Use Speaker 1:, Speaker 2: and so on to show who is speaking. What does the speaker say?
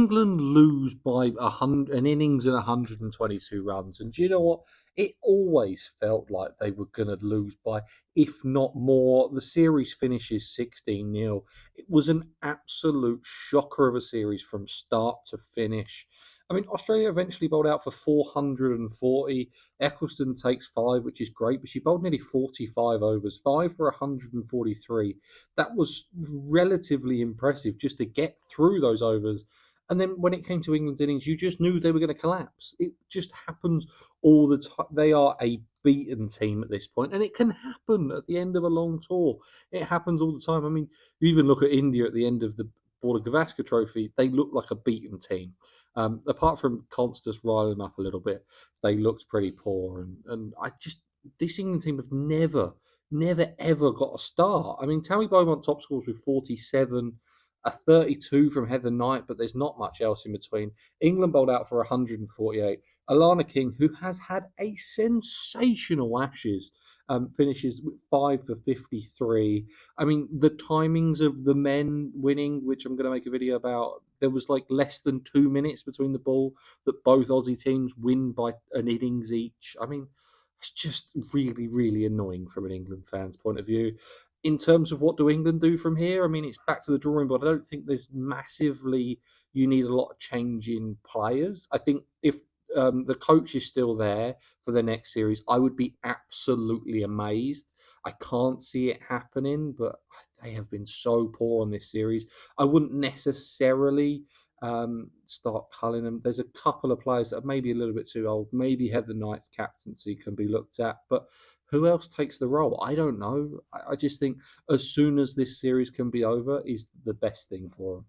Speaker 1: England lose by an innings and 122 runs, and do you know what? It always felt like they were going to lose by, if not more. The series finishes 16-0. It was an absolute shocker of a series from start to finish. I mean, Australia eventually bowled out for 440. Eccleston takes five, which is great, but she bowled nearly 45 overs, five for 143. That was relatively impressive just to get through those overs. And then when it came to England's innings, you just knew they were going to collapse. It just happens all the time. They are a beaten team at this point, and it can happen at the end of a long tour. It happens all the time. I mean, you even look at India at the end of the Border Gavaskar Trophy; they look like a beaten team. Apart from Constance riling them up a little bit, they looked pretty poor. And I just this England team have never ever got a start. I mean, Tammy Beaumont top scores with 47, a 32 from Heather Knight, but there's not much else in between. England bowled out for 148. Alana King, who has had a sensational Ashes, finishes with 5 for 53. I mean, the timings of the men winning, which I'm going to make a video about, there was like less than 2 minutes between the ball that both Aussie teams win by an innings each. I mean, it's just really, really annoying from an England fan's point of view. In terms of what do England do from here, I mean, it's back to the drawing board. I don't think there's massively, you need a lot of change in players. I think if the coach is still there for the next series, I would be absolutely amazed. I can't see it happening, but they have been so poor on this series. I wouldn't necessarily start culling them. There's a couple of players that are maybe a little bit too old. Maybe Heather Knight's captaincy can be looked at, but who else takes the role? I don't know. I just think as soon as this series can be over is the best thing for them.